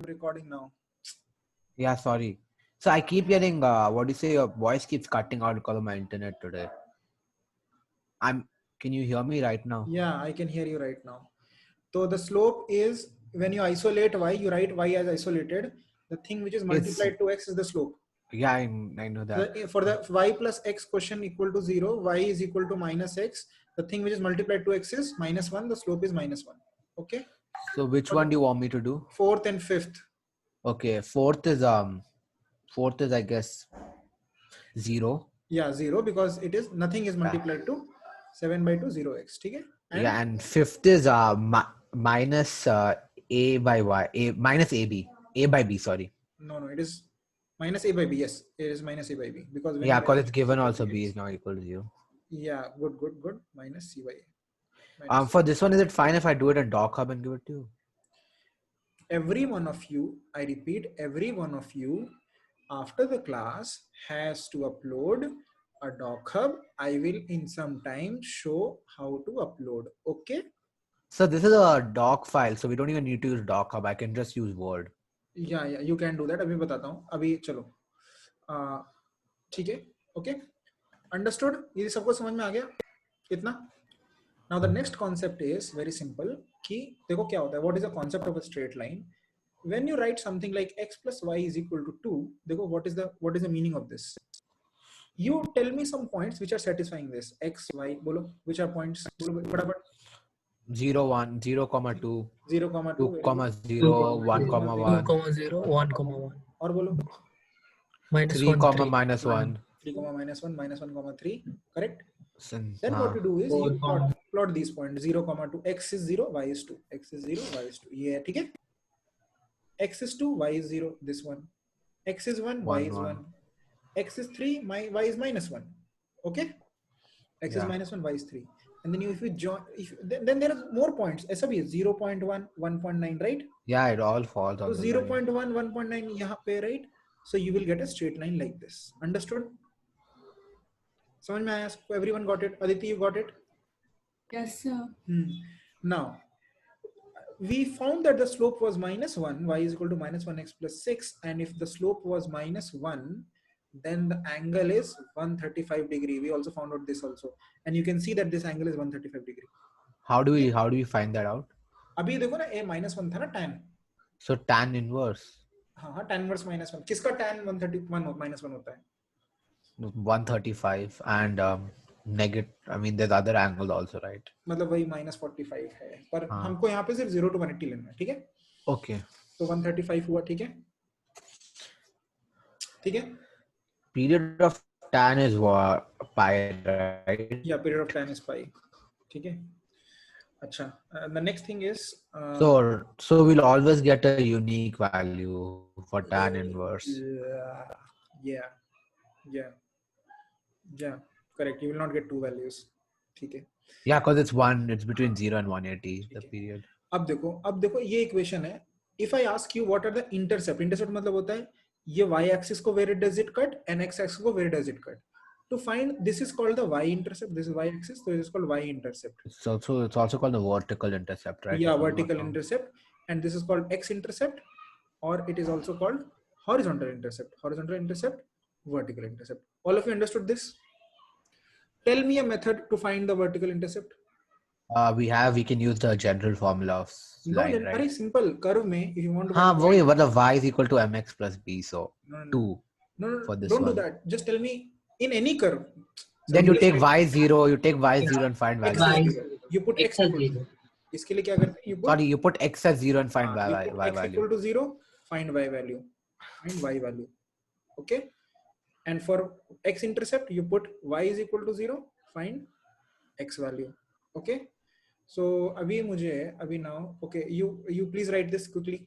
recording now. Yeah, sorry. So I keep getting what do you say? Your voice keeps cutting out because of my internet today. Can you hear me right now? Yeah, I can hear you right now. So the slope is when you isolate y, you write y as isolated. The thing which is multiplied to x is the slope. Yeah, I know that. For the y plus x question equal to 0, y is equal to minus x. The thing which is multiplied to x is -1. The slope is -1. Okay. So which one do you want me to do? Fourth and fifth. Okay, fourth is I guess 0. Yeah, 0 because it is nothing is multiplied to 7/2 0x. Okay. Yeah, and fifth is minus a by y, minus a by b. Sorry. No, it is minus a by b. Yes, it is minus a by b because when Yeah, you because write it's given a by also b it's, is now equal to 0. yeah, good. Minus c by a. Minus For this one, is it fine if I do it in Doc Hub and give it to you? Every one of you, I repeat, every one of you after the class has to upload a Doc Hub. I will in some time show how to upload. Okay. So this is a doc file, so we don't even need to use Doc Hub. I can just use Word. Yeah, you can do that. अभी बताता हूँ. अभी चलो. ठीक है. Okay. Understood? ये सबको समझ में आ गया? कितना? Now the next concept is very simple. कि देखो क्या होता है? What is the concept of a straight line? When you write something like x plus y is equal to 2, देखो what is the meaning of this? You tell me some points which are satisfying this. X, y, बोलो. Which are points? बोलो फटाफट. 0, 1, 0, 2, 0, 2, 2, 0, 1, 1, 0, 1, 1. और बोलो. -1, 3, 3. minus 1. 3, -1, 3. Correct? Sin, Then what you do is you 4, plot these points. 0, 2. X is 0, y is 2. X is 0, y is 2. Yeah, ठीक है? X is 2, y is 0. This one. X is 1, y is 1. X is 3, y is -1. Okay? X is -1, y is 3. And then if you join, then there are more points. ऐसा भी है 0.1, 1.9, right? Yeah, it all falls on So the 0.1, 1.9 यहाँ पे, right? So you will get a straight line like this. Understood? समझ में आया? Everyone got it? Aditi, you got it? Yes, sir. Now, we found that the slope was -1, y is equal to -1x plus 6. And if the slope was -1, then the angle is 135 degree. We also found out this also. And you can see that this angle is 135 degree. How do we find that out? अभी देखो ना, a -1 था ना tan. So tan inverse. हाँ, tan inverse -1. किसका tan 131 -1 होता है? 135 and negative. I mean, there's other angles also, right? मतलब वही -45 है. पर हमको यहाँ पे सिर्फ 0 to 180 लेना है, ठीक है? Okay. तो 135 हुआ, ठीक है? ठीक है? Period of tan is what? Pi, right? Yeah, period of tan is pi. ठीक है? अच्छा. The next thing is. So we'll always get a unique value for tan inverse. Yeah. Correct. You will not get two values. ठीक है? Yeah, because it's between 0 and 180 the period. अब देखो ये equation है. If I ask you what are the intercept मतलब होता है ये y axis को where does it cut and x axis को where does it cut. To find this is called the y-intercept. This is y-axis, so it is called y-intercept. It's also called the vertical intercept, right? Yeah, vertical intercept, and this is called x-intercept, or it is also called horizontal intercept. Horizontal intercept, vertical intercept. All of you understood this? Tell me a method to find the vertical intercept. We can use the general formula of line, right? Very simple. Curve में, if you want to. But the y is equal to mx plus b, so 2. No. For this don't one. do that. Just tell me in any curve. Then you take y0, and find value. You put x equal to. इसके लिए क्या करते हैं? You put x as 0 and find y value. X equal to 0, find y value. Find y value. Okay. And for x intercept, you put y is equal to 0, find x value. Okay. So अभी now, okay, you please write this quickly.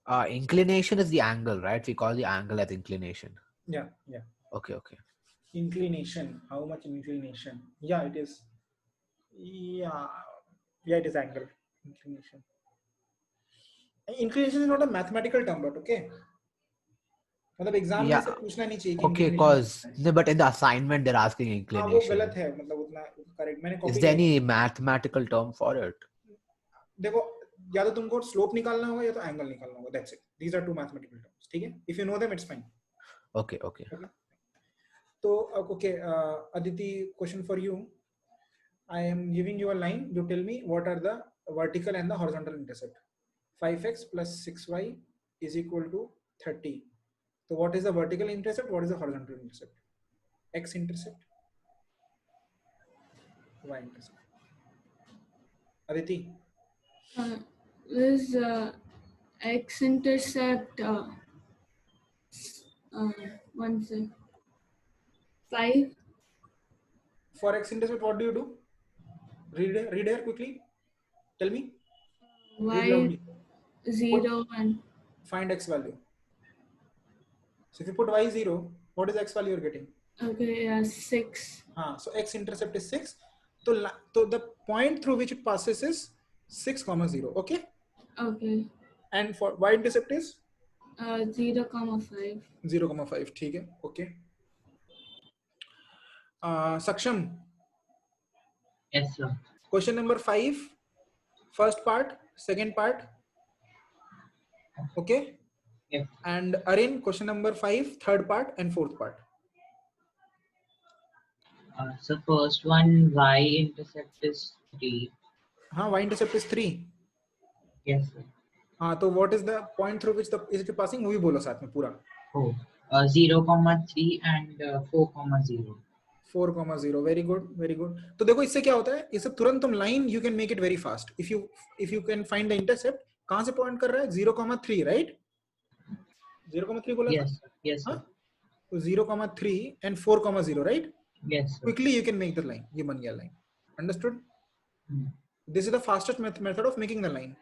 Inclination is the angle, right? We call the angle as inclination. Yeah, yeah. Okay, okay. Inclination. How much inclination? Yeah, it is. Yeah, yeah, it is angle. Inclination. Inclination is not a mathematical term, but okay. मतलब exam में Yeah, से पूछना नहीं चाहिए कि okay, inclination cause no, but in the assignment they're asking हाँ वो inclination. गलत है मतलब उतना करेक्ट मैंने Is कॉपी there किया any mathematical term for it? देखो या तो तुमको स्लोप निकालना होगा या तो एंगल निकालना होगा that's it these are two mathematical terms ठीक है if you know them it's fine Okay, okay. तो okay Aditi question for you I am giving you a line you tell me what are the vertical and the horizontal intercept 5x plus 6y is equal to 30 so what is the vertical intercept what is the horizontal intercept x intercept y intercept Aditi Is x-intercept one sec. 5 for x intercept what do you do read here quickly tell me read y loudly 0 and find x value so if you put y 0 what is x value you're getting okay 6 so x intercept is 6 so the point through which it passes is 6 comma 0 okay okay and for y intercept is 0 comma 5 0 comma 5 ठीक है okay Saksham Yes, sir. question number 5 first part second part okay Yes. and Arin question number 5 third part and fourth part So first one, y-intercept is 3. हाँ y intercept is 3 Yes, sir. हाँ तो what is the point through which the is it passing वो भी बोलो साथ में पूरा 0, 3 and 4, 0. 4,0 very good तो देखो इससे क्या होता है इससे तुरंत तुम line you can make it very fast if you can find the intercept कहां से पॉइंट कर रहा है 0,3 राइट 0,3 बोला Yes, sir. Yes, था sir. तो 0,3 and 4,0 right Yes, sir. Quickly you can make the line ये बन गया line understood this is the fastest method of making the line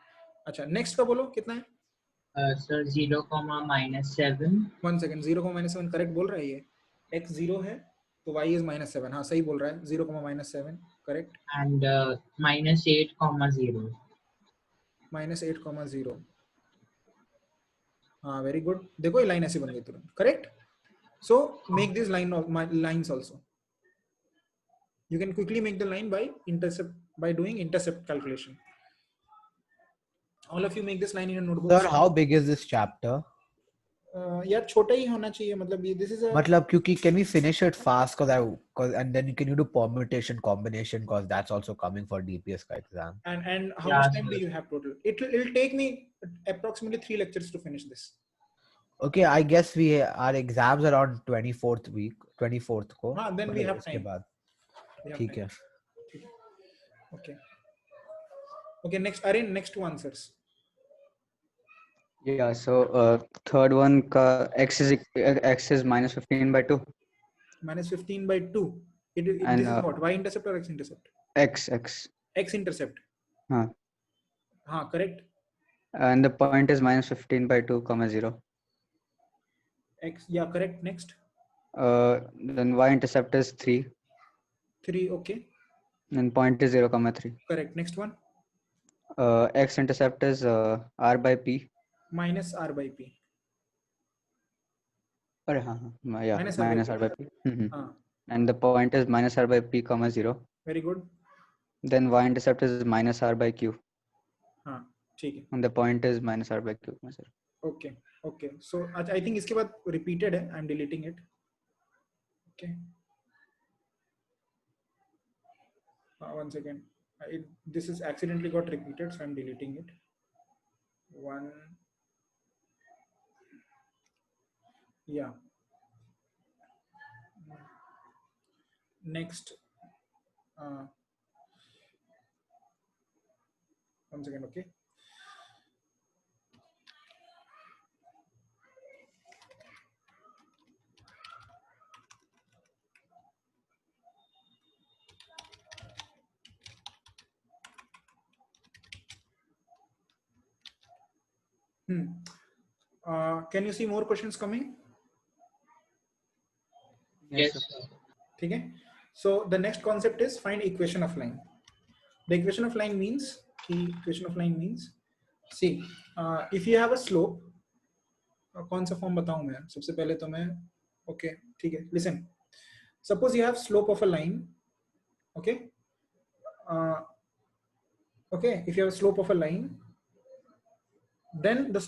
अच्छा नेक्स्ट का बोलो कितना है Sir, 0, -7. 1 सेकंड 0,-7 करेक्ट बोल रहा है ये x 0 है तो y इज -7 हाँ सही बोल रहा है 0,-7 करेक्ट And -8, 0. -8,0 हाँ वेरी गुड देखो ये लाइन ऐसी बन गई तुरंत correct so make this line of my lines also you can quickly make the line by doing intercept calculation all of you make this line in your notebook Sir, how big is this chapter? यार छोटा ही होना चाहिए मतलब ये this is a मतलब क्योंकि can we finish it fast cause and then can you do permutation combination cause that's also coming for DPS का exam. and how Yeah, much time sir. do you have total it'll take me approximately 3 lectures to finish this Okay, I guess our exams are on 24th को. हाँ then we मतलब have उसके time बाद We have ठीक time. है. Okay next Arin next two answers Yeah, so third one ka x is -15/2 -15 by 2 And, this is what y intercept or x intercept x x intercept हाँ हाँ correct and the point is -15/2, 0. x yeah correct next Then y intercept is 3 3 okay and point is 0, 3. correct next one X intercept is r by p. minus r by p अरे हाँ हाँ yeah Minus R by minus P. r by p. हाँ And the point is -r by p, 0. very good Then y intercept is -r by q हाँ ठीक है and the point is -r by q, 0. okay okay so I think इसके बाद repeated है I'm deleting it okay one second this is accidentally got repeated so I'm deleting it one yeah next one second okay Can you see more questions coming? Yes, sir. sir. ठीक है. So the next concept is find equation of line. The equation of line means see, if you have a slope, कौन सा form बताऊं मैं? सबसे पहले तो मैं okay, ठीक है. Listen, suppose you have slope of a line, okay. Okay, if you have a slope of a line, then the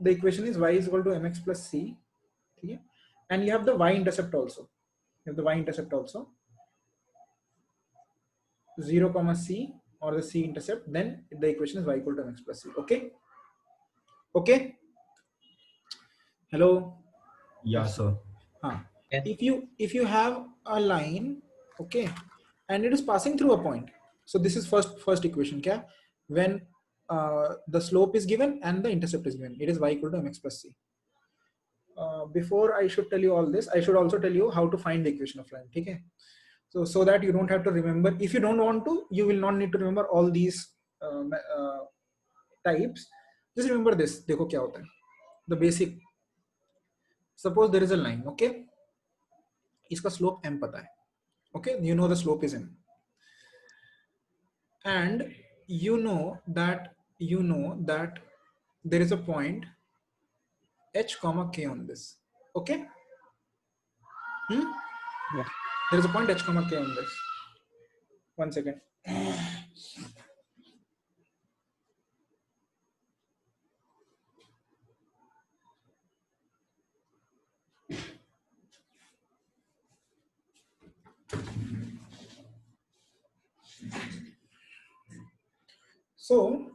equation is y is equal to mx plus c, okay? And you have the y-intercept also. 0 comma c or the c-intercept, then the equation is y equal to mx plus c. Okay. Hello. Yeah, sir. Yes. If you have a line, okay, and it is passing through a point, so this is first equation, kya? When the slope is given and the intercept is given, it is y equal to mx plus c. Before I should tell you all this, I should also tell you how to find the equation of line. Okay, so that you don't have to remember. If you don't want to, you will not need to remember all these types. Just remember this. देखो क्या होता है. The basic. Suppose there is a line. Okay, इसका slope m पता है. Okay, you know the slope is m, and you know that there is a point h comma k on this. Okay. Yeah. There is a point h comma k on this. One second. So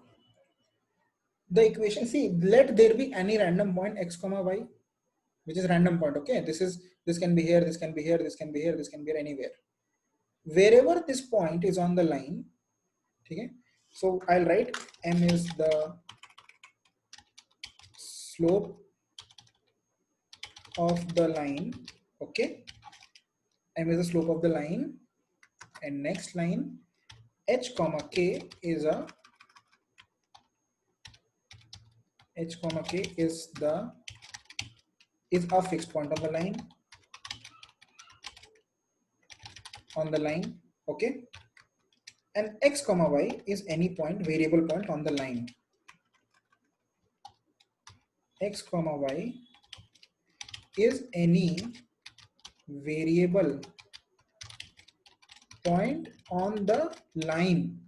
the equation, see, let there be any random point x comma y, which is random point. Okay, this can be here, this can be here, this can be here, this can be anywhere. Wherever this point is on the line, okay, so I'll write m is the slope of the line. Okay, m is the slope of the line, and next line h comma k is a fixed point on the line, okay, and x comma y is any variable point on the line. X comma y is any variable point on the line,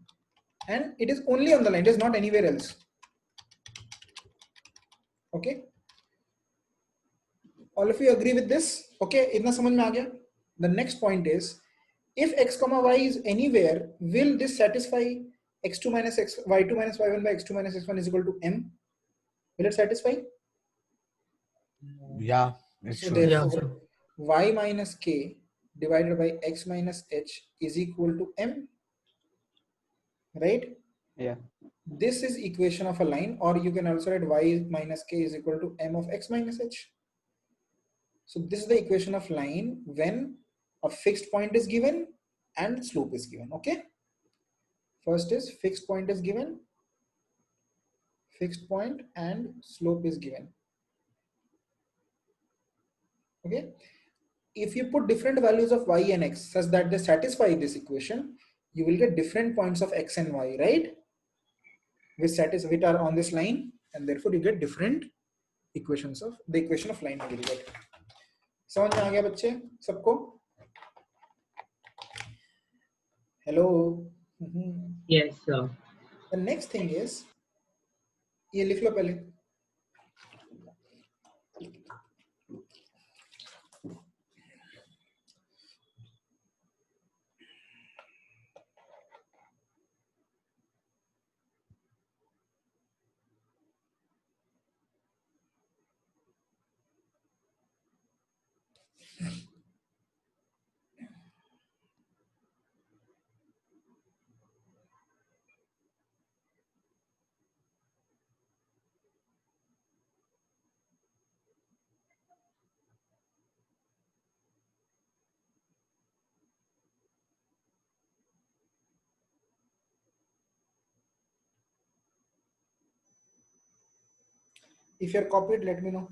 and it is only on the line, it is not anywhere else. Okay, all of you agree with this? Okay, itna samajh mein aa gaya? The next point is, if x comma y is anywhere, will this satisfy x2 minus y2 minus y1 by x2 minus x1 is equal to m? Will it satisfy? Yeah, it So should. therefore, Yeah, sir. y minus k divided by x minus h is equal to m, right? Yeah. This is equation of a line, or you can also write y minus k is equal to m of x minus h. So this is the equation of line when a fixed point is given and slope is given. Okay, first is fixed point is given, fixed point and slope is given. Okay, if you put different values of y and x such that they satisfy this equation, you will get different points of x and y, right, which are on this line, and therefore you get different equations of the equation of line. You will get. समझ में आ गया बच्चे सबको? Hello. Yes, sir. The next thing is, ये लिख लो पहले. If you're copied, let me know.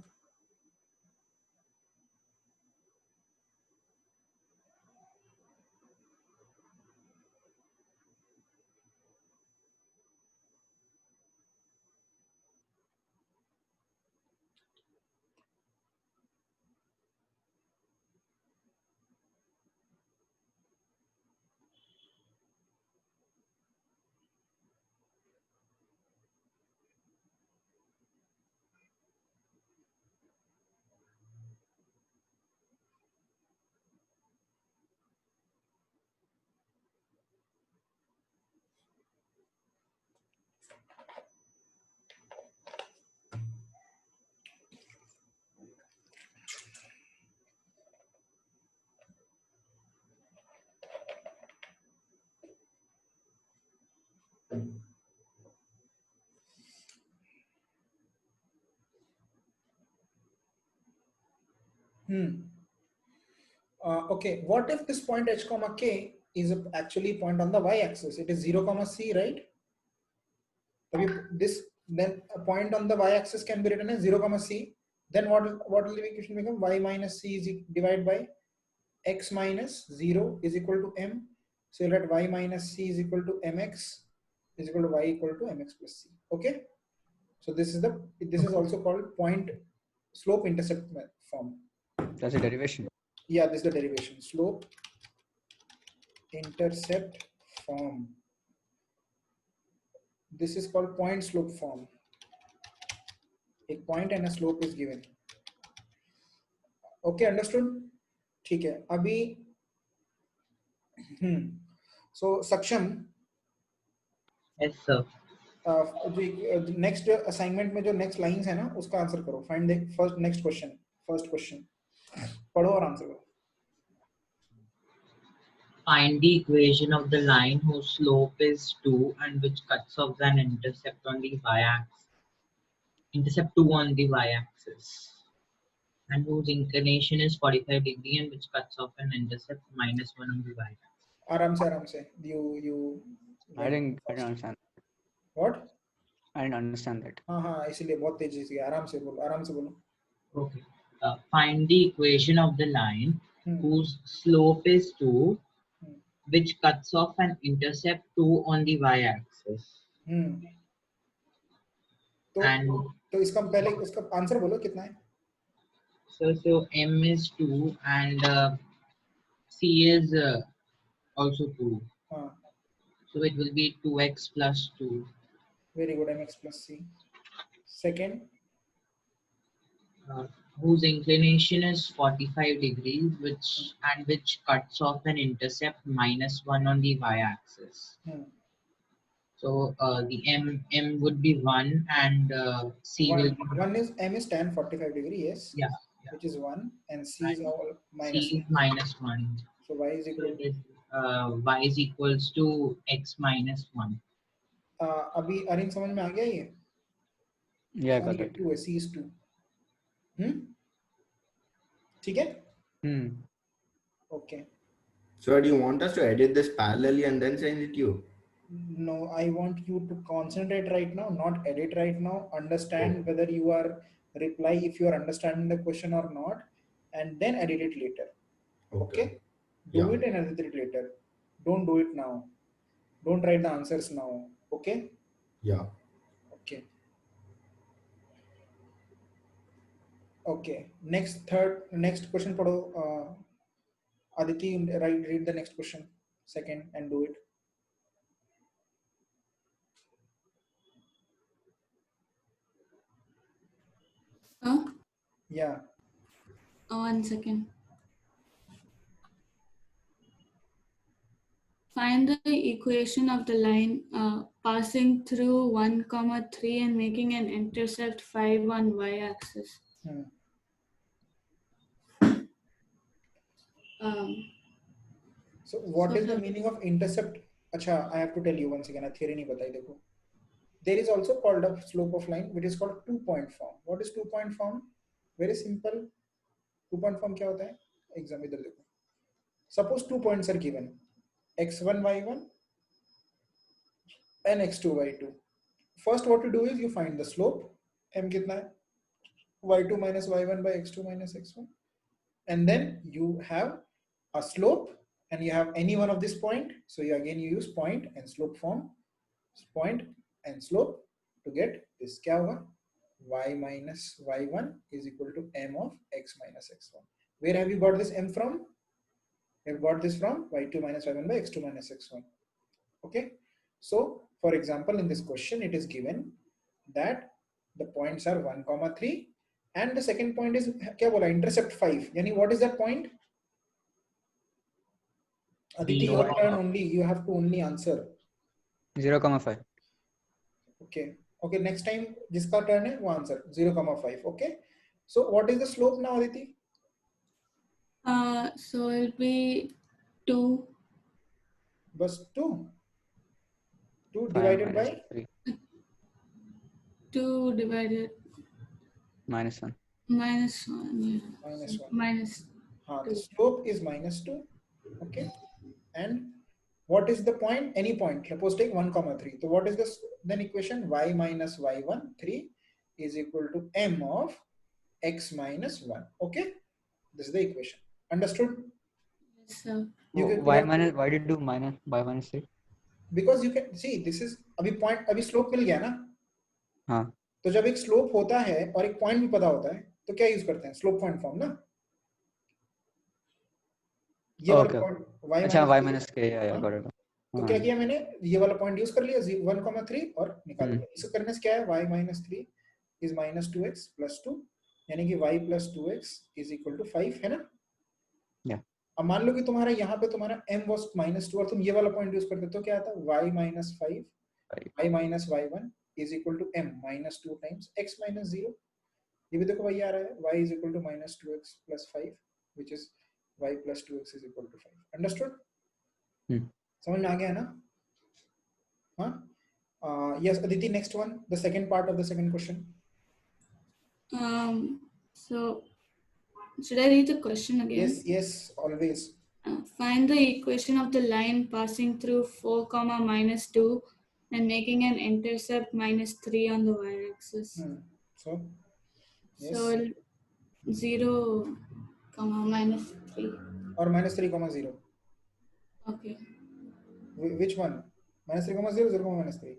Okay, what if this point h comma k is actually point on the y-axis? It is 0 comma c, right? This then a point on the y-axis can be written as 0 comma c. Then what will the equation become? Y minus c is divided by x minus 0 is equal to m. So that y minus c is equal to mx is equal to y equal to mx plus c. Okay. So this is also called point slope intercept form. That's a derivation. Yeah, this is the derivation. Slope intercept form. This is called point slope form. A point and a slope is given. Okay, understood? ठीक है अभी so Saksham, Yes, sir. Next assignment में जो next lines है ना उसका answer करो. Find the first next question पढ़ो और आंसर करो. Find the equation of the line whose slope is 2 and which cuts off an intercept on the y-axis. Intercept 2 on the y-axis. And whose inclination is 45 degree and which cuts off an intercept -1 on the y-axis. आराम से you I didn't understand. what? I didn't understand that. हाँ इसीलिए बहुत तेजी से आराम से बोलो. Okay. Find the equation of the line whose slope is 2 which cuts off an intercept 2 on the y-axis. तो इसका पहले उसका आंसर बोलो कितना है. So m is 2 and c is also 2. So it will be 2x plus 2. Very good. Mx plus c. Second. Whose inclination is 45 degrees, which cuts off an intercept -1 on the y-axis. So the m would be 1 and c will be 1 is m is tan 45 degree, yes. Yeah. Which is 1 and c is all minus c is -1. So y is equal to y is equals to x minus 1. अभी अरिन समझ में आ गया ये? Yeah, got it. 2 है, c is 2. ठीक है? Okay. So do you want us to edit this parallelly and then send it to you? No, I want you to concentrate right now, not edit right now. Understand whether you are reply if you are understanding the question or not, and then edit it later. Okay? Do it and edit it later. Don't do it now. Don't write the answers now. Okay? Yeah. Okay. Okay. Next question padho. Aditi, read the next question second and do it. Yeah. 1 second. Find the equation of the line passing through 1, 3 and making an intercept 5 on y-axis. So what is the meaning of intercept? Acha, I have to tell you once again. A theory नहीं बताई देखो. There is also called a slope of line, which is called 2-point form. What is 2-point form? Very simple. 2-point form क्या होता है? Exam इधर देखो. Suppose 2 points are given. x1, y1 and x2, y2. First what you do is you find the slope. M कितना है? y2 minus y1 by x2 minus x1, and then you have a slope and you have any one of this point, so you again you use point and slope form, point and slope to get this. क्या होगा? y minus y1 is equal to m of x minus x1. Where have you got this m from? We have got this from y2 minus y1 by x2 minus x1. Okay, so for example in this question it is given that the points are 1 comma 3 and the second point is क्या बोला? Intercept 5. यानी what is that point? Aditi, your turn only. You have to only answer. 0,5. Okay. Okay. Next time, जिसका turn है वो answer 0,5. Okay. So what is the slope now, Aditi? So it'll be 2. Bus 2. 2 5 divided minus by 3. 2 divided Minus 1. minus 1. Yeah. minus 1. Minus. The slope is minus 2. Okay. And what is the point? Any point. Suppose take 1 comma 3. So what is this then equation? Y minus y1 3 is equal to m of x minus 1. Okay. This is the equation. Understood? Yes, sir. You can- Why did you do minus y minus 3? Because you can see this is अभी point अभी slope मिल गया ना. हाँ. तो जब एक slope होता है और एक point भी पता होता है तो क्या यूज करते हैं? Slope point form ना. ये वाला point y अच्छा y minus minus k, yeah, got it. तो क्या किया मैंने? ये वाला point यूज कर लिया 1,3 और निकाल लिया. इसको करने से क्या है? y minus 3 is minus 2x plus 2 यानी कि y plus 2x is equal to 5 है ना. अब मान लो कि तुम्हारा यहाँ पे तुम्हारा m was minus 2 और तुम ये वाला पॉइंट यूज करते तो क्या आता? y minus 5 y minus y1 is equal to m minus 2 times x minus 0. ये भी देखो वही आ रहा है. y is equal to minus 2x plus 5 which is y plus 2x is equal to 5. Understood? समझ में आ गया ना? हाँ. Yes, Aditi, next one, the second part of the second question. So should I read the question again? Yes, always. Find the equation of the line passing through 4 comma minus 2 and making an intercept minus 3 on the y-axis. So, yes. So 0 comma minus 3. Or minus 3 comma 0. Okay. Which one? Minus 3 comma 0, 0 comma minus 3.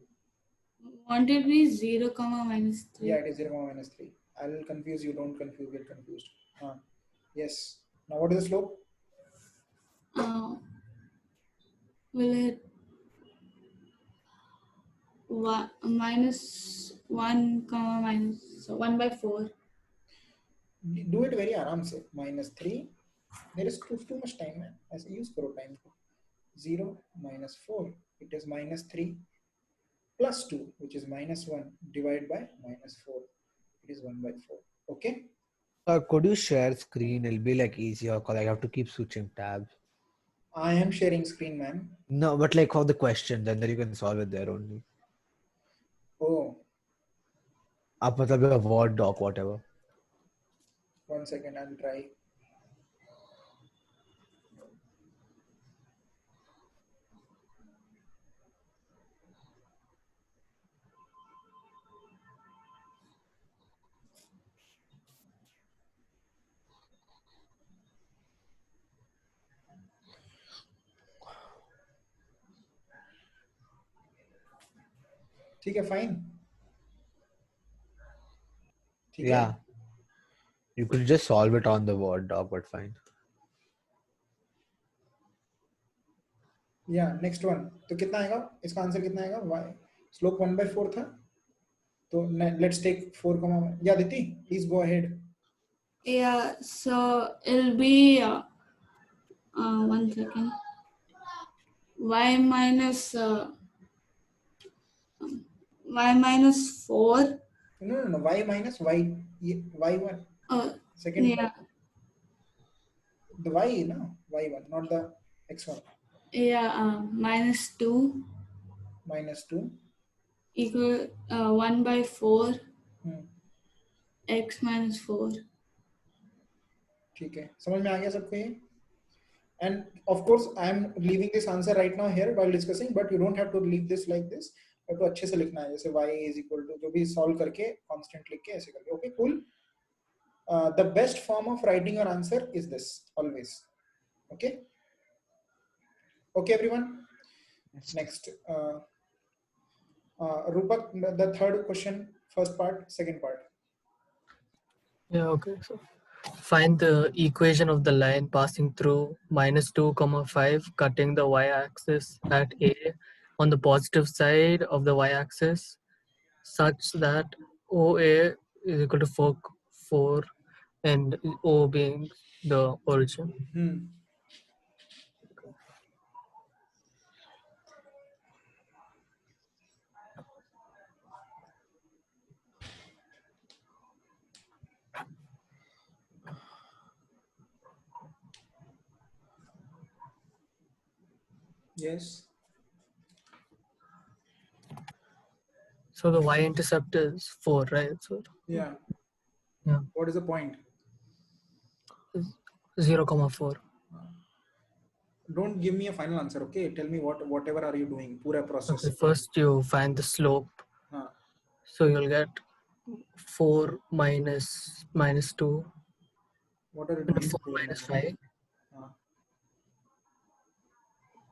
Won't it be 0 comma minus 3? Yeah, it is 0 comma minus 3. I'll confuse you. Don't get confused. Yes. Now what is the slope? Will it minus 1 comma minus, so 1 by 4. Do it very aram se. Minus 3. There is too much time. As use karo time. 0 minus 4. It is minus 3 plus 2, which is minus 1 divided by minus 4. It is 1 by 4. Okay. Could you share screen? It'll be like easier because I have to keep switching tabs. I am sharing screen, man. No, but like for the question, then you can solve it there only. Oh. Up with a Word doc, whatever. 1 second, I'll try. ठीक है, fine. Yeah. You could just solve it on the Word doc, but fine. Yeah, next one. तो कितना आएगा? इसका answer कितना आएगा? Y. Slope 1 by 4 था. तो let's take 4 comma. Yeah, Aditi, please go ahead. Yeah, so it'll be 1 second. Y minus 4. No. Y minus y1. Second. Yeah. The y, no? y1, not the x1. Yeah, minus 2 Minus 2. equal 1 by 4 Hmm. x minus 4. ठीक है, समझ में आ गया सबको ये? And of course, I am leaving this answer right now here while discussing, but you don't have to leave this like this. तो अच्छे से लिखना है, जैसे y is equal to जो भी solve करके constant लिख के ऐसे करके. Okay, cool. the best form of writing your answer is this always. Okay, okay everyone. Next, Rupak, the third question, first part, second part. Yeah, okay. So find the equation of the line passing through -2, 5, cutting the y-axis at A on the positive side of the y-axis such that OA is equal to 4 and O being the origin. Yes. So the y-intercept is 4, right? So Yeah. yeah, What is the point? 0, 4. Don't give me a final answer. Okay, tell me whatever are you doing. Pura process. Okay, first you find the slope. Huh. So you'll get 4 minus 2. What are you No, doing? 4 minus 5. Huh.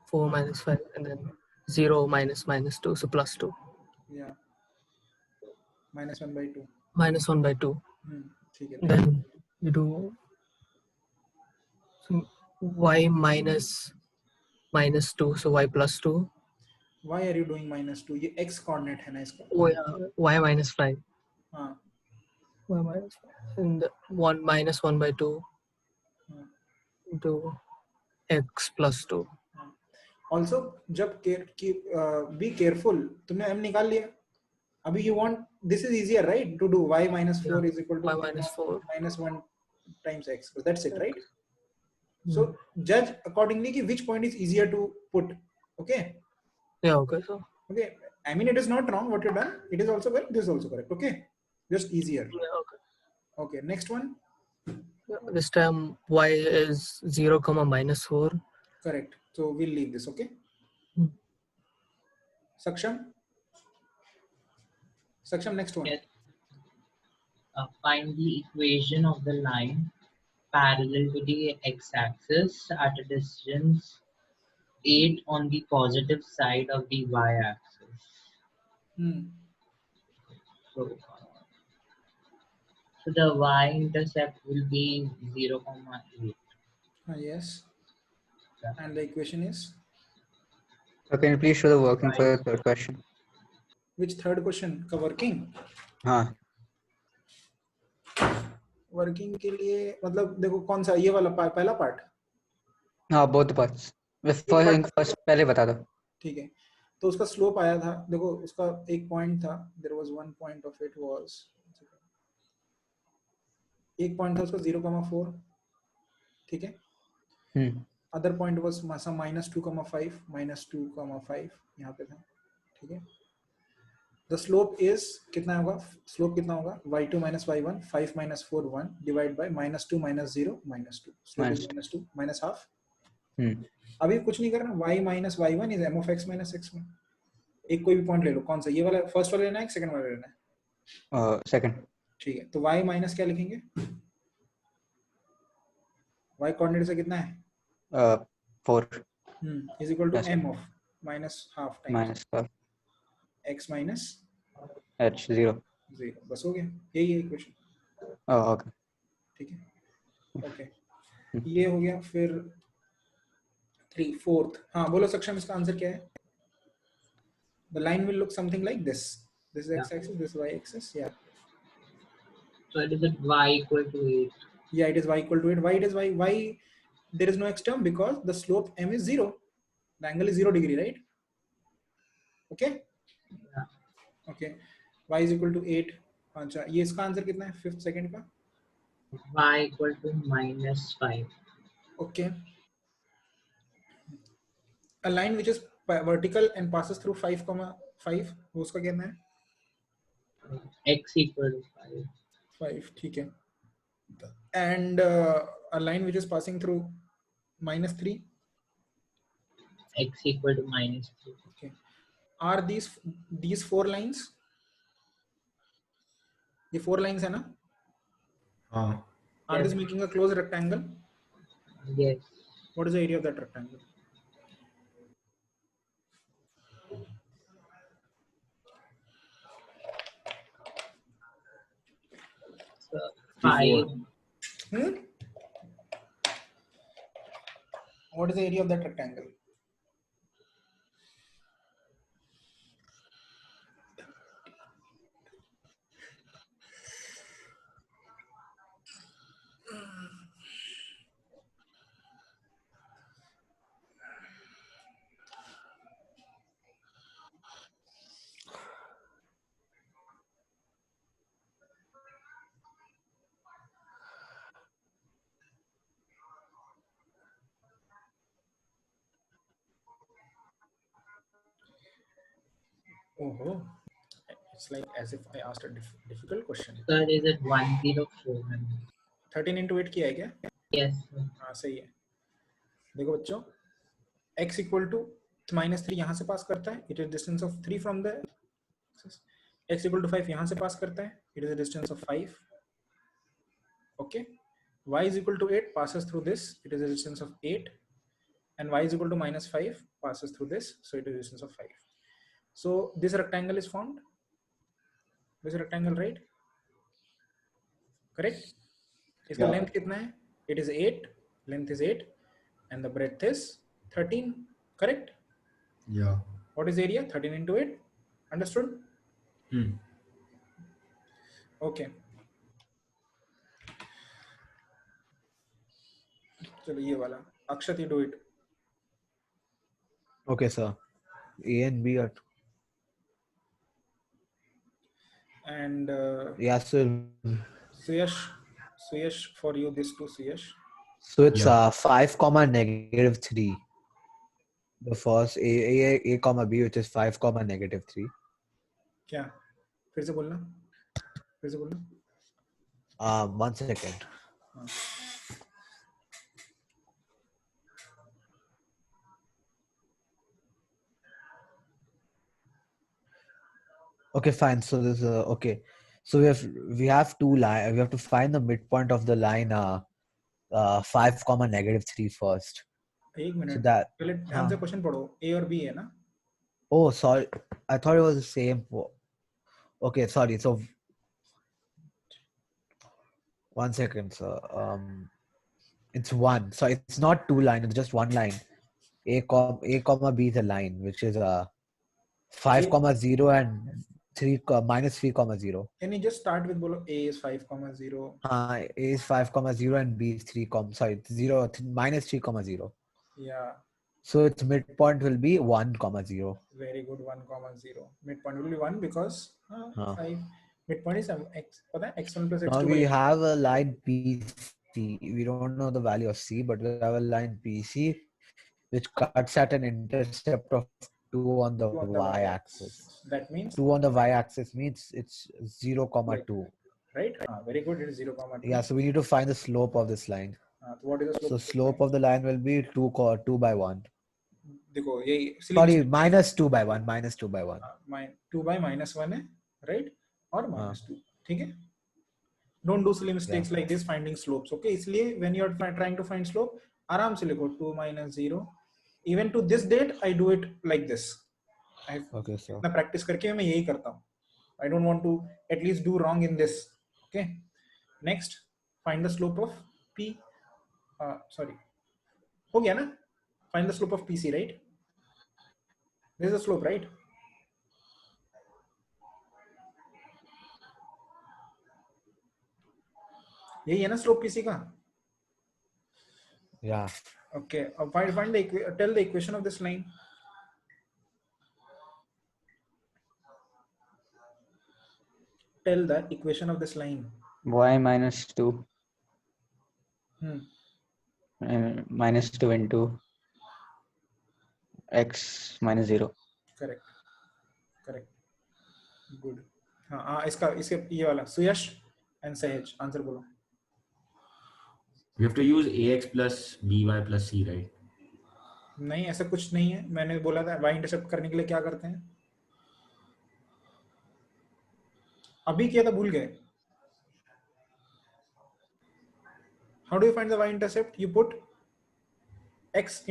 4 minus 5 and then 0 minus 2, so plus 2. Yeah. Minus 1 by 2. Minus 1 by 2. ठीक है. Then you do y minus 2, so y plus 2. Why are you doing minus 2? ये x coordinate है ना इसका. Oh yeah, y minus 5. हाँ. Y minus 5. And 1 minus 1 by 2 into x plus 2. Also, जब be careful. तुमने m निकाल लिया. अभी you want, this is easier, right? To do y minus 4 is equal to y minus 4 minus 1 times x. So that's it, right? So judge accordingly ki which point is easier to put. Okay. Yeah, okay. So okay, I mean it is not wrong what you done. It is also correct. This is also correct. Okay, just easier. yeah, okay. Okay, next one. This time y is 0, minus 4. Correct. So we'll leave this. Okay. Saksham. Saksham, next one. Yes. Find the equation of the line parallel to the x-axis at a distance 8 on the positive side of the y-axis. So the y-intercept will be 0, 8. Yes. And the equation is? So can you please show the working for the third question? Which third question? का working? हाँ. Working के लिए मतलब देखो कौन सा ये वाला पहला part? हाँ, both the parts. First पहले बता दो. ठीक है. तो उसका slope आया था. देखो उसका एक point था. There was one point of it was. एक point था उसका 0,4. ठीक है. Other point was some minus 2,5, minus 2,5 यहाँ पे था. ठीक है. The slope is कितना होगा? Slope कितना होगा? y2 minus y1, 5 minus 4, 1 divided by minus 2 minus 0, minus 2. Slope is minus 2, minus half. अभी कुछ नहीं करना. y minus y1 is m of x minus x1. एक कोई भी पॉइंट ले लो. कौन सा? ये वाला फर्स्ट वाला लेना है, सेकंड वाला लेना है? सेकंड. ठीक है. तो y माइनस क्या लिखेंगे? y कोऑर्डिनेट से कितना है? 4. Is equal to m of minus half times minus half x minus h 0. बस हो गया. यही है इक्वेशन. Okay. ठीक है. ओके. ये हो गया. फिर 3 4th. हाँ बोलो सक्षम, इसका आंसर क्या है? The line will look something like this. This is x-axis, this is y-axis. Yeah. So it is at y equal to 8. Yeah, it is y equal to 8. Why it is y? Why there is no x term? Because the slope m is 0. The angle is 0 degree, right? Okay. Yeah. Okay. Y is equal to 8. अच्छा, ये इसका answer कितना है? 5th second का? Y equal to minus 5. Okay. A line which is vertical and passes through 5,5. वो उसका कितना है? X equal to 5. 5. ठीक है. And a line which is passing through minus 3. X equal to minus 3. Okay. Are these 4 lines? ये 4 lines है ना? Are these making a closed rectangle? Yes. What is the area of that rectangle? So 54. 5. What is the area of that rectangle? Oh, it's like as if I asked a difficult question. Sir, is it 104? 13 into 8 किया है क्या? Yes, sir. हाँ सही है. देखो बच्चों, x equal to -3 यहाँ से पास करता है. It is distance of 3 from the x equal to 5 यहाँ से पास करता है. It is a distance of 5. Okay. Y is equal to 8 passes through this. It is a distance of 8. And y is equal to -5 passes through this. So it is a distance of 5. So this rectangle is formed. This rectangle, right? Correct. इसका length कितना है? It is 8. Length is 8, and the breadth is 13. Correct. Yeah. What is area? 13 into 8. Understood? Okay. चलो ये वाला. Akshat, you do it. Okay, sir. A and B are And yeah. So Suyash, for you this too, Suyash. it's 5 comma negative 3. The first A comma B, which is 5 comma negative 3. क्या? फिर से बोलना. फिर से बोलना. 1 second. हाँ. Okay, fine. So this okay. So we have two line. We have to find the midpoint of the line 5 comma negative 3 first. एक So minute. that पहले ध्यान से क्वेश्चन पढ़ो. A और B है ना? oh sorry, I thought it was the same. Okay, sorry. So 1 second, sir. It's one. So it's not two line. It's just one line. A comma B is a line, which is 5 comma 0 and 3 minus 3 comma 0. Can you just start with बोलो A is 5 comma 0. A is 5 comma 0 and B is 3 comma minus 3 comma 0. Yeah. So its midpoint will be 1 comma 0. Very good. 1 comma 0. Midpoint will be 1 because 5. Midpoint is x. पता है x1 plus Now x2. we have a line BC. We don't know the value of C, but we have a line BC which cuts at an intercept of 2 on the y-axis. That means 2 on the y-axis means it's 0 comma 2. right. Very good. It is 0 comma 2. Yeah, so we need to find the slope of this line. So what is the slope? So slope of the line will be 2 by 1. देखो ये Sorry, minus 2 by 1. Minus 2 by 1. 2 by -1 है, right? और -2. ठीक है? Don't do silly mistakes like this finding slopes. Okay? इसलिए when you are trying to find slope, आराम से लिखो 2 minus 0. Even to this date, I do it like this. Okay, sir. इतना practice करके मैं यही करता हूँ. I don't want to at least do wrong in this. Okay? Next, find the slope of P. Sorry. हो गया ना? Find the slope of PC, right? This is the slope, right? यही है ना slope PC का? Yeah. Okay. Tell the equation of this line. Tell the equation of this line. Y minus 2 minus 2 into x minus 0. Correct. Good. हाँ इसके ये वाला सुयश and Sahaj answer बोलो. We have to use ax plus by plus c, right? नहीं ऐसा कुछ नहीं है. मैंने बोला था y इंटरसेप्ट करने के लिए क्या करते हैं. अभी किया था भूल गए. How do you find the y-intercept? You put x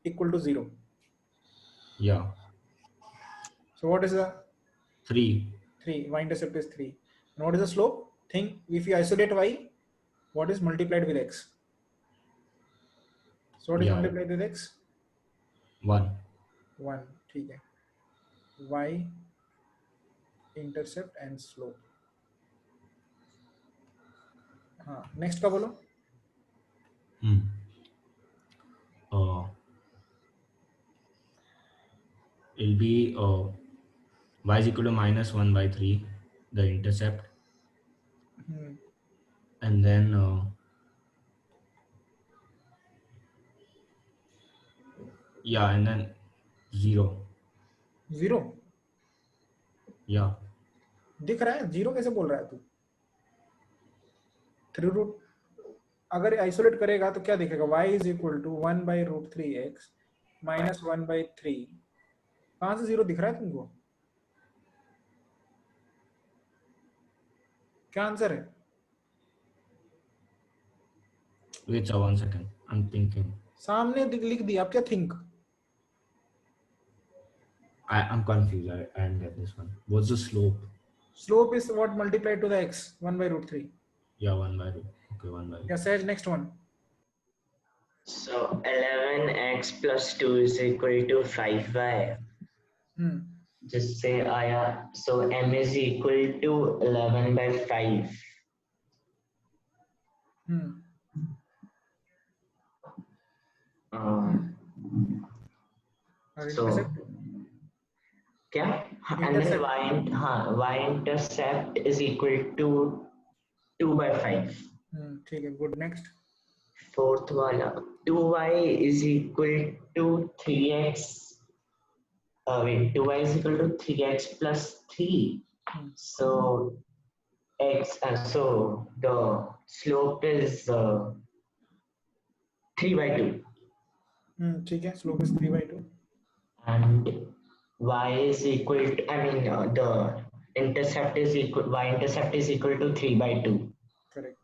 equal to 0. Yeah. So what is the 3. 3? Y-intercept is 3. And what is the slope? Think if you isolate y, what is multiplied with x? So what is Yeah. multiplied with x? 1. 1. ठीक है. Y intercept and slope. हाँ, next का बोलो. It'll be y is equal to minus 1 by 3, the intercept, and then yeah, and then 0. 0. Yeah. दिख रहा है? 0 कैसे बोल रहा है तू? 3 रूट अगर आइसोलेट करेगा तो क्या दिखेगा? y is equal to 1 by root 3x minus 1 by 3. कहाँ से 0 दिख रहा है तुमको? क्या आंसर है? Wait a 1 second. I'm thinking. सामने लिख दिया. आप क्या think? I'm confused. I didn't get this one. What's the slope? Slope is what multiplied to the x? 1 by root 3. Yeah, 1 by root. Okay, 1 by root. Yeah, Sahaj, next one. So 11x plus 2 is equal to 5y. Just say so m is equal to 11 by 5. So क्या? And then y intercept is equal to 2 by 5. ठीक है, good. Next. Fourth वाला 2y is equal to 3x. Wait, 2y is equal to 3x plus 3. So so the slope is 3 by 2. ठीक है, slope is 3 by 2. And y is equal to, the intercept is equal, y intercept is equal to 3 by 2. Correct.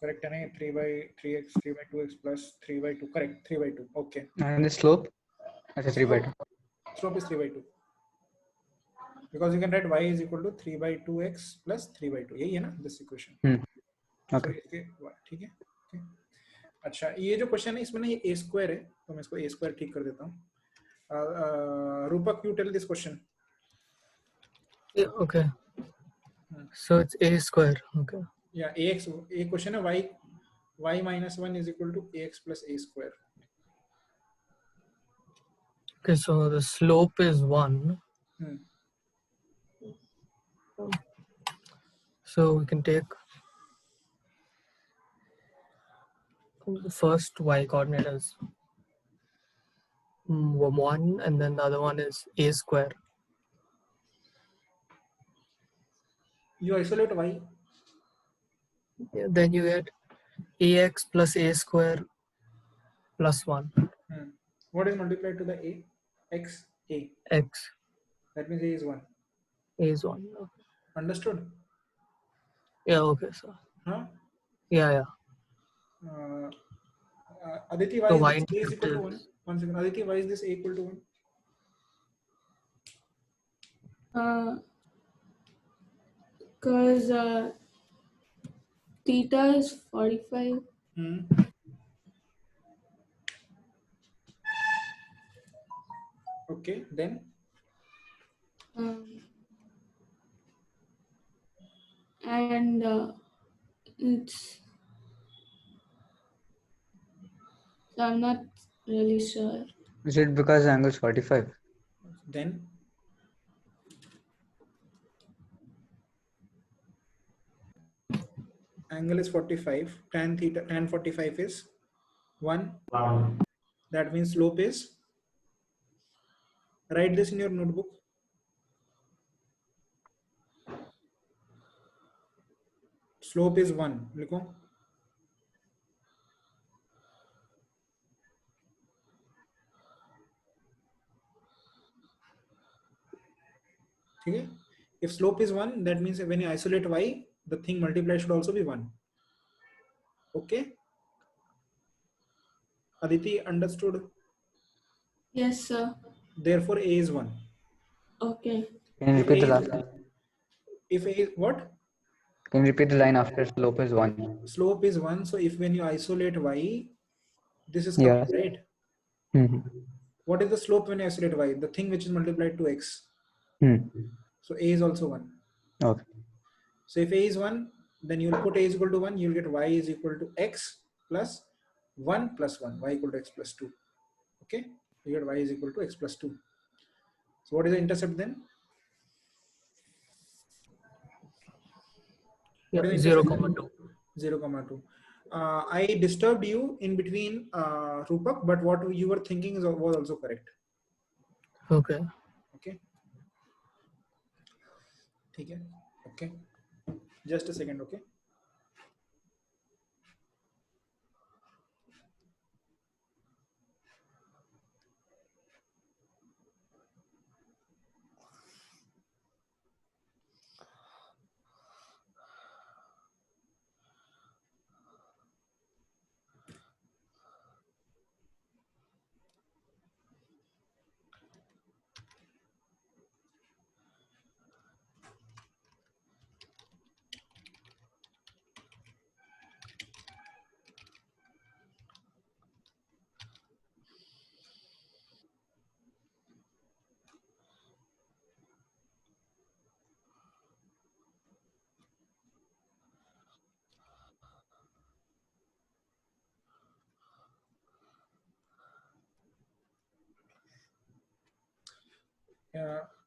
Correct है नहीं? 3 by 3x, 3 by 2x plus 3 by 2. Correct, 3 by 2. Okay. And the slope? अच्छा 3 by 2. Slope is 3 by 2. Because you can write y is equal to 3 by 2x plus 3 by 2. यही है ना this equation? Okay. So, ठीक है. Okay. अच्छा, ये जो question है इसमें ना ये a square है, तो मैं इसको a square ठीक कर देता हूँ. Rupak, you tell this question. Yeah, okay. So it's a square. Okay. Yeah, a question है y minus 1 is equal to ax plus a square. Okay, so the slope is 1. So we can take the first y coordinate as 1, and then the other one is a square. You isolate y. Yeah, then you get ax plus a square plus 1. What is multiplied to the a? X, a. X. That means a is 1. A is 1. Okay. Understood? Yeah, okay, so. Huh? Yeah. Aditi, why So is y this a is equal to intercept 1? One second. Aditi, why is this a equal to 1? Because theta is 45. Okay, then? And it's, so I'm not really sure. Is it because the angle is 45? Then? Angle is 45. Tan 45 is 1. That means slope is? Write this in your notebook. Slope is 1. लिखो. ठीक है? If slope is 1, that means when you isolate y, the thing multiplied should also be 1. Okay. Aditi, understood? Yes, sir. Therefore a is 1. Okay. Can you If repeat a the is, last? if a is what? Can you repeat the line after slope is 1? Slope is 1. So if when you isolate y, this is Yeah. coming, right? Hmm. What is the slope when you isolate y? The thing which is multiplied to x. Hmm. So a is also 1. Okay. So if a is 1, then you will put a is equal to 1. You will get y is equal to x plus 1 plus 1. Y equal to x plus 2. Okay. You get y is equal to x plus 2. So what is the intercept then? What Yeah, is the 0, intercept? 2. 0, 2. I disturbed you in between, Rupak, but what you were thinking was also correct. Okay. Okay. Okay. Okay. Just a second. Okay.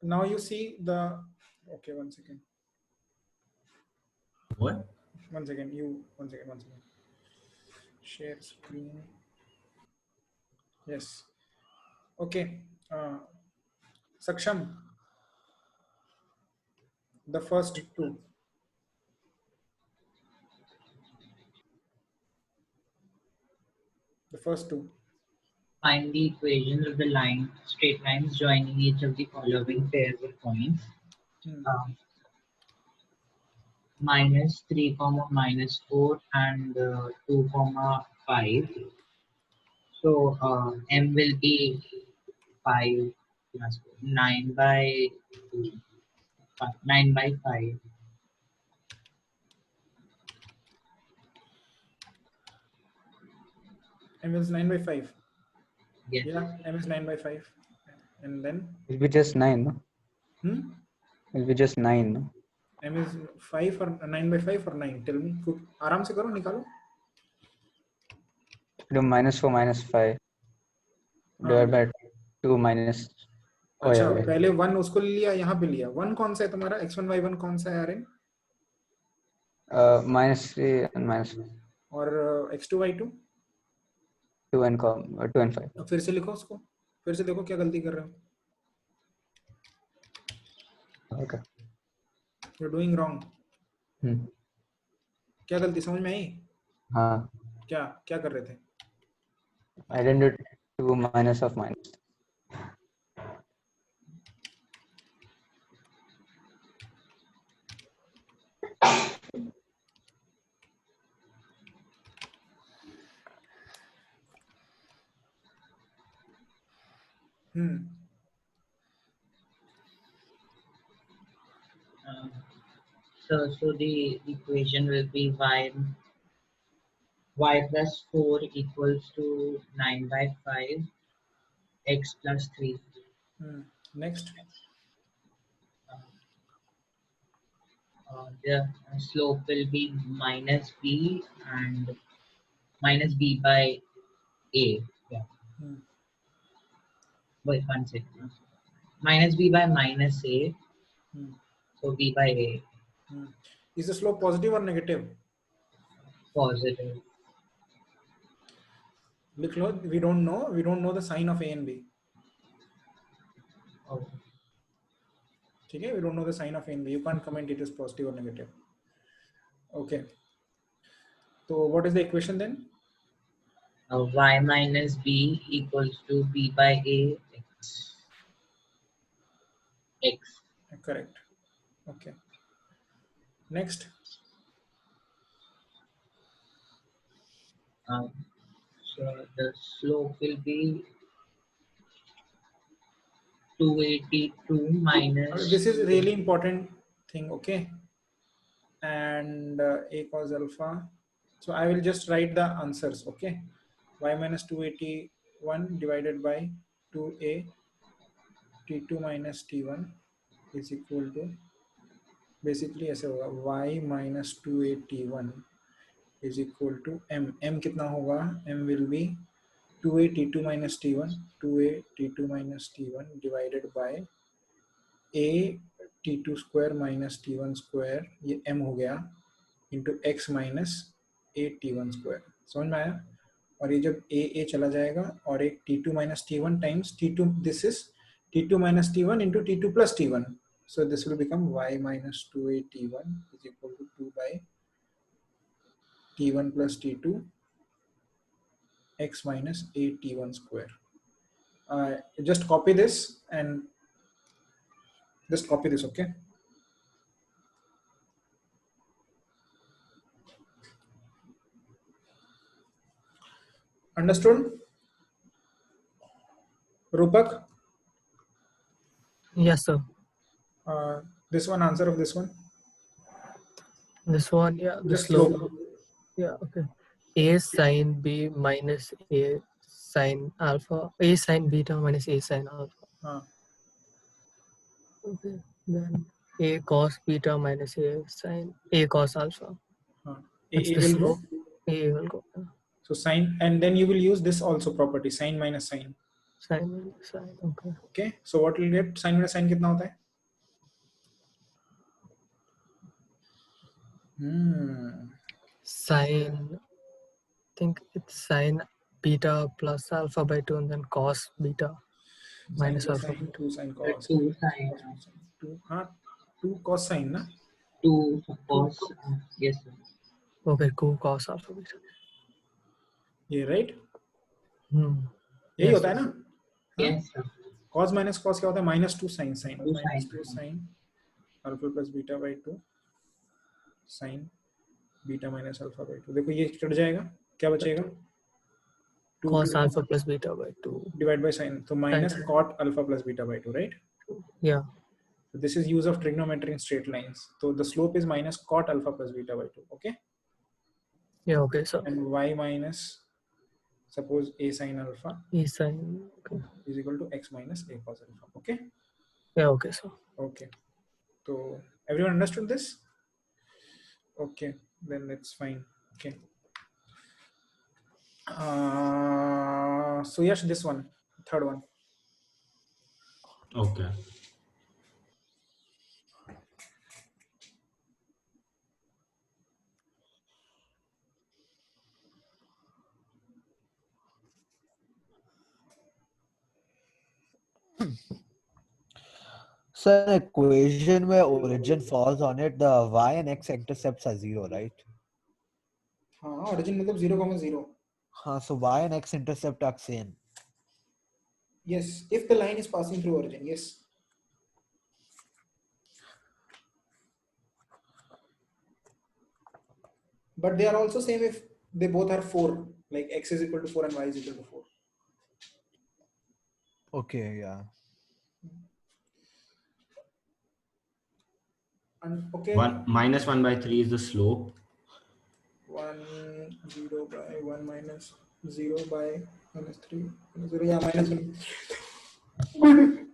Now you see the. Okay, 1 second. What? 1 second. One second. 1 second. Share screen. Yes. Okay. Saksham. The first two. The first two. Find the equations of the line, straight lines joining each of the following pairs of points. Hmm. Minus 3 comma minus 4 and 2 comma 5. So m will be 5 plus 9 by 9 by 5. M is 9 by 5. Yes. Yeah, M is 9 by 5. And then It'll be just 9, no? hmm? It'll be just 9, no? M is 5 or 9 by 5 or 9? Tell me. आराम से करो, निकालो. Do minus 4 minus 5 divided by 2 minus. Oh, अच्छा, yeah, yeah. पहले 1 उसको ले लिया, यहाँ पे लिया. 1 कौन सा है तुम्हारा? x1 y1 कौन सा है आर्यन? Minus 3 and minus और x2 y2? 2 and 2 and 5. फिर से लिखो उसको. फिर से देखो क्या गलती कर रहे हो. Okay. You're doing wrong. क्या गलती समझ में आई? हाँ. क्या क्या कर रहे थे? I didn't do 2 minus of minus. So the equation will be y plus 4 equals to 9 by 5, x plus 3. Next. The slope will be minus b and minus b by a. Yeah. Wait, 1 second. Minus b by minus a. So b by a. Is the slope positive or negative? Positive. लिख लो. We don't know the sign of a and b. Oh. Okay, we don't know the sign of a and b. You can't comment it is positive or negative. Okay. So what is the equation then? Y minus b equals to b by a x. X. Correct. Okay. Next. So the slope will be 282 minus. This is really important thing, okay? And a cos alpha. So I will just write the answers, okay? Y minus 281 divided by 2a t2 minus t1 is equal to basically ऐसे होगा y minus 2a t1 is equal to m कितना होगा? M will be 2a t2 minus t1 2a t2 minus t1 divided by a t2 square minus t1 square, ये m हो गया, into x minus a t1 square. समझ में आया? और ये जब a चला जाएगा और एक t2 minus t1 times t2, this is t2 minus t1 into t2 plus t1. So this will become y minus 2a t1 is equal to 2 by t1 plus t2 x minus a t1 square. Just copy this and just copy this, okay? Understood? Rupak, Yes, sir. this one, answer of this one. This one, yeah, the Just slope. slope. Yeah, okay. A sine B minus A sine alpha. A sine beta minus A sine alpha. Okay. Then A cos beta minus A sine A cos alpha. That's A the will slope. go. A will go. So sine, and then you will use this also property, sine minus sine. Sine minus sine. Okay. Okay. So what will you get? Sine minus sine कितना होता है? Sine. I think it's sine beta plus alpha by 2 and then cos beta minus Sine alpha by sine, 2. 2 sine cos. 2 sine. 2 cos sine ना? 2 cos. Yes, sir. Okay, 2 cos alpha beta. ये right? यही Yes, होता है ना? Yes, sir. Cos minus cos क्या होता है? Minus 2 sine sine. 2 Minus sine. 2 sine alpha plus beta by 2 sine beta minus alpha by 2. देखो ये कट जाएगा, क्या बचेगा? Cos alpha plus beta by 2. Divide by sine. So minus Sine. cot alpha plus beta by 2, right? Yeah. So this is use of trigonometry in straight lines. So the slope is minus cot alpha plus beta by 2. Okay. Yeah, okay, so And y minus, suppose a sine alpha E sine. Okay. is equal to x minus a cos alpha. Okay. Yeah, okay, so Okay. So everyone understood this? Okay. Then that's fine. Okay. So yes, this one, third one. Okay. So an equation where origin falls on it, the y and x intercepts are 0, right? हाँ, origin मतलब 0,0. हाँ, so y and x intercept are same. Yes, if the line is passing through origin, yes. But they are also same if they both are 4, like x is equal to 4 and y is equal to 4. Okay, yeah. And okay, Minus 1 by 3 is the slope. 1 0 by 1 minus 0 by minus 3 minus 0, yeah, minus 1.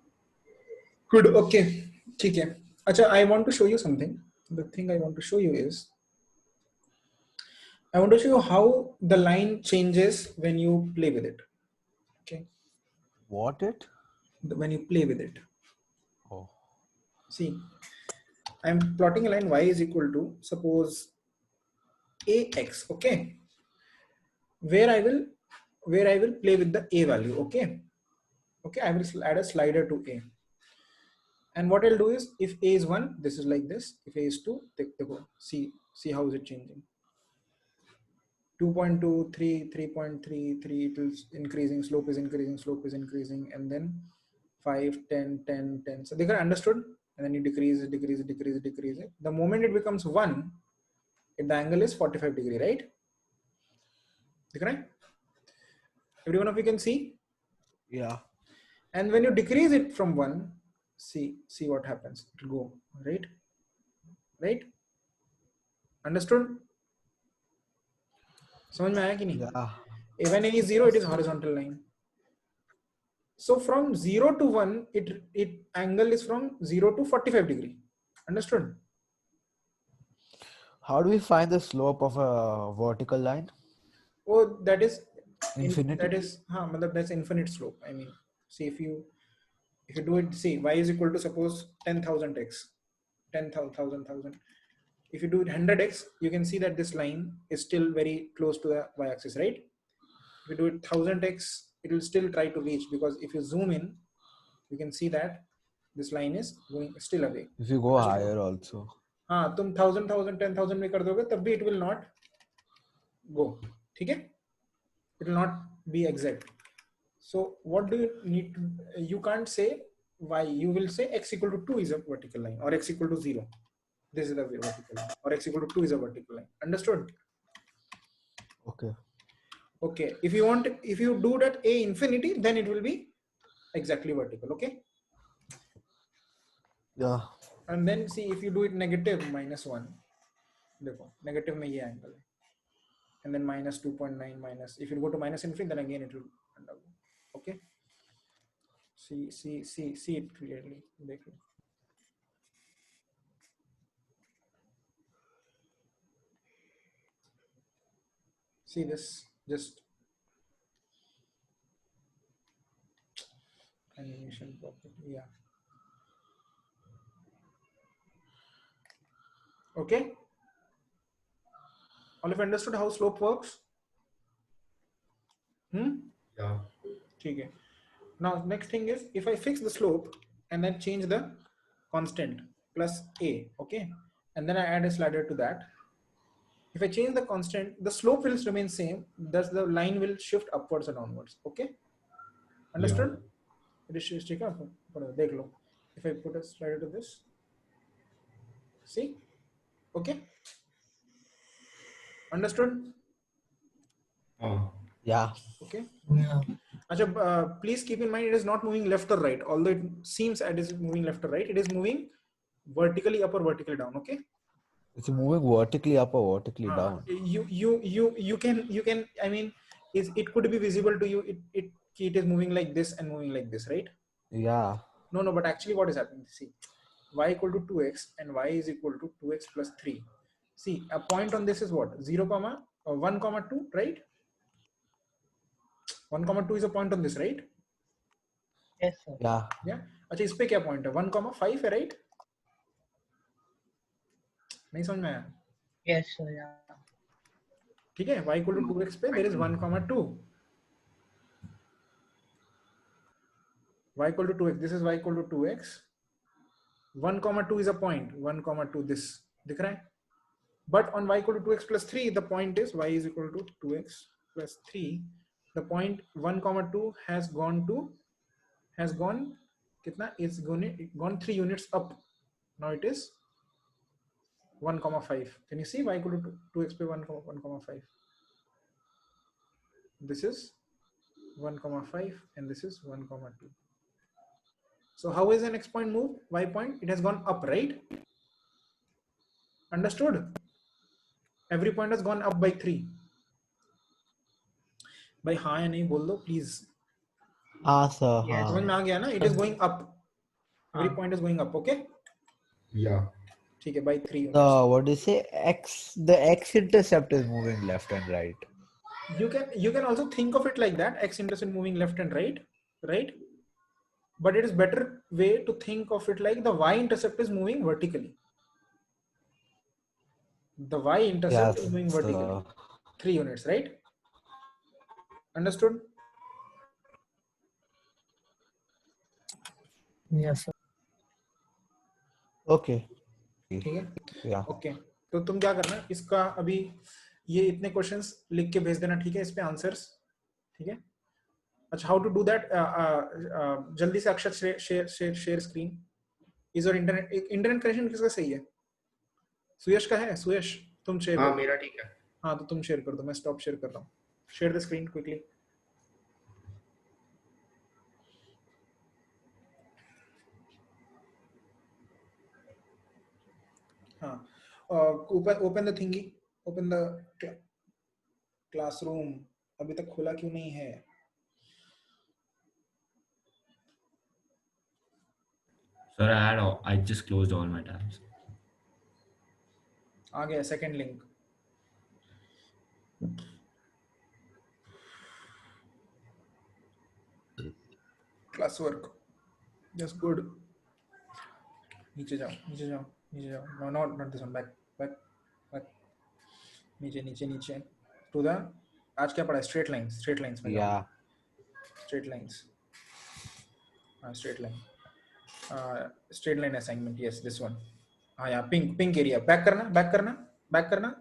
Good, okay. ठीक है. अच्छा, I want to show you something. The thing I want to show you is, I want to show you how the line changes when you play with it. Okay. What it? When you play with it. Oh. See, I'm plotting a line y is equal to, suppose, ax, okay, where I will play with the a value, okay. I will add a slider to a, and what I'll do is, if a is 1, this is like this. If a is 2, see how is it changing. 2.2, 3, 3.3, it is increasing, slope is increasing, and then 5, 10, 10, 10. So they got understood, and then you decrease it. The moment it becomes 1, the angle is 45 degree, right? दिख रहा है? Every one of you can see. Yeah. And when you decrease it from 1, see what happens. It will go right. Understood? समझ में आया कि नहीं? Yeah. When n is 0, it is horizontal line. So from 0 to 1, it angle is from 0 to 45 degree. Understood? How do we find the slope of a vertical line? Oh, that is Infinity? that is matlab that's infinite slope. I mean, see if you do it, see y is equal to suppose 10,000x, 10,000. If you do it 100x, you can see that this line is still very close to the y-axis, right? If you do it 1000x, it will still try to reach, because if you zoom in, you can see that this line is going still away. If you go higher also. हाँ, तुम 1000, 10,000 में कर दोगे तब भी it will not go. ठीक है? It will not be exact. So what do you need to? You can't say y. You will say x equal to 2 is a vertical line, or x equal to 0. This is the vertical line, or x equal to 2 is a vertical line. Understood? Okay. Okay. If you do that a infinity, then it will be exactly vertical. Okay. Yeah. And then see if you do it negative -1. देखो negative में ये angle है. And then minus 2.9 minus. If you go to minus infinity, then again it will undergo. Okay. See it clearly. देखो. See this, just animation property. Yeah. Okay. All of you understood how slope works? Yeah. Okay. Now next thing is, if I fix the slope and then change the constant plus a, okay, and then I add a slider to that. If I change the constant, the slope will remain same. Thus the line will shift upwards and onwards. Okay. Understood? It is stick up. If I put a slider to this, see? Okay. Understood? Yeah. Okay. Yeah. Achha, please keep in mind, it is not moving left or right. Although it seems it is moving left or right, it is moving vertically up or vertically down. Okay. It's moving vertically up or vertically down. You can. I mean, it could be visible to you. It is moving like this and moving like this, right? Yeah. No. But actually, what is happening? See, y equal to 2x and y is equal to 2x plus 3. See, a point on this is what? 0, 1, 2, right? 1, 2 is a point on this, right? Yes, sir. Yeah. Yeah. अच्छा इस पे क्या point है? 1, 5 है, right? नहीं समझ में आया? Yes, sir. Yeah. ठीक है? Y equal to 2x पे there is 1, 2. Y equal to 2x. This is y equal to 2x. 1, 2 is a point. 1, 2 this दिख रहा है? But on y equal to 2x plus 3, the point is y is equal to 2x plus 3. The point 1, 2 has gone कितना? It's gone 3 units up. Now it is 1, 5. Can you see y equal to 2x पे 1, 5? This is 1, 5 and this is 1, 2. So how is the next point moved? Y point, it has gone up, right? Understood? Every point has gone up by 3. भाई हाँ या नहीं बोल दो please. हाँ sir. Yes. समझ में आ गया ना? It is going up. Every point is going up. Okay. Yeah. ठीक है, by 3 units. What do you say? The x-intercept is moving left and right. You can also think of it like that. X-intercept moving left and right, right? But it is better way to think of it like the y-intercept is moving vertically. The y-intercept is moving vertically. 3 units, right? Understood? Yes, sir. Okay. ठीक है? Yeah. Okay तो तुम क्या करना, इसका अभी ये इतने क्वेश्चंस लिख के भेज देना, ठीक है? इस पे आंसर्स, ठीक है? अच्छा, हाउ टू डू दैट? जल्दी से अक्षर शेयर स्क्रीन. इज और इंटरनेट कनेक्शन किसका सही है? सुयश का है? सुयश तुम शेयर. हाँ, मेरा ठीक है. हाँ तो तुम शेयर कर दो, मैं स्टॉप शेयर कर रहा हूँ. share the screen quickly. Open the thingy, open the classroom. अभी तक खुला क्यों नहीं है? Sir, I just closed all my tabs. आ गया second link. Classwork. Just good. नीचे जाओ, नीचे जाओ, नीचे जाओ. No, not this one. Back. नीचे. To the आज क्या पढ़ा है? Straight lines में जाओ. Yeah. Straight lines. Straight line. Straight line assignment. Yes, this one. हाँ यार, pink area. Back करना.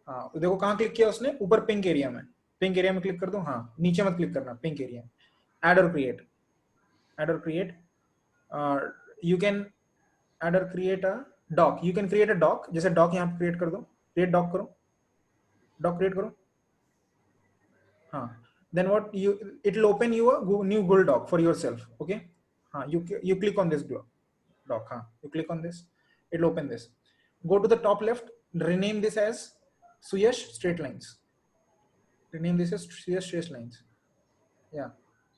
हाँ, देखो कहाँ क्लिक किया उसने? ऊपर पिंक एरिया में क्लिक कर दो. हाँ, नीचे मत क्लिक करना. Pink area. Add or create. You can add or create a doc. You can create a doc. जैसे doc यहाँ पे create कर दो. Create doc करो. Doc create करो. हाँ. Then what it will open you a new Google Doc for yourself. Okay. हाँ, you click on this doc. हाँ, you click on this. It will open this. Go to the top left. Rename this as Suyash straight lines. Rename this as Suyash straight lines. Yeah,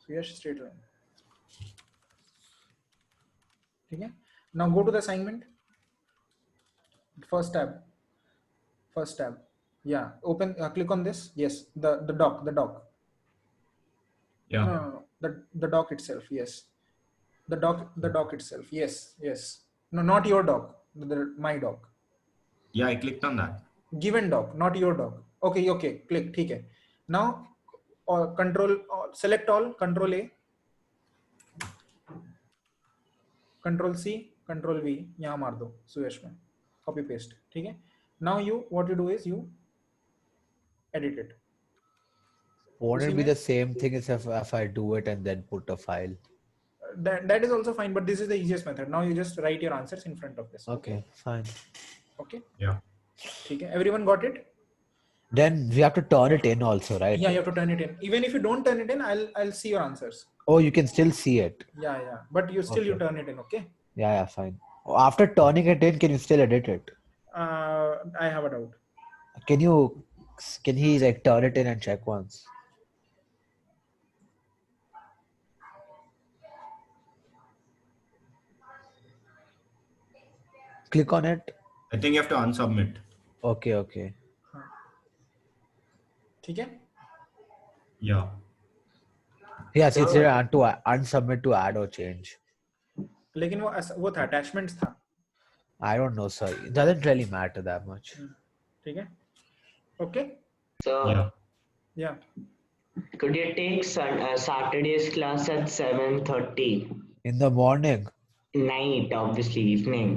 Suyash straight line. Okay. Now go to the assignment. First tab. Yeah. Open. Click on this. Yes. The doc. Yeah. No. The doc itself. Yes. The doc itself. Yes. No, not your doc. My doc. Yeah, I clicked on that. Given doc, not your doc. Okay. Click. ठीक है. Now, select all. Control A. Control C. Control V. यहाँ मार दो. Suyash में. Copy paste. ठीक है. Now what you do is you edit it. Won't उसी it be में- the same thing as if I do it and then put a file? That is also fine, but this is the easiest method. Now you just write your answers in front of this. Okay, fine. Okay. Yeah. ठीक है. Everyone got it? Then we have to turn it in also, right? Yeah, you have to turn it in. Even if you don't turn it in, I'll see your answers. Oh, you can still see it. Yeah. But you still you Okay. turn it in. Okay. Yeah, fine. After turning it in, can you still edit it? I have a doubt. Can he like turn it in and check once? Click on it. I think you have to unsubmit. Okay. ठीक है. Yeah. Yes, it's there to unsubmit to add or change. लेकिन वो था attachments था. I don't know, sir. It doesn't really matter that much. ठीक है. Okay. So Yeah. could you take Saturday's class at 7:30? In the morning. Night, obviously evening.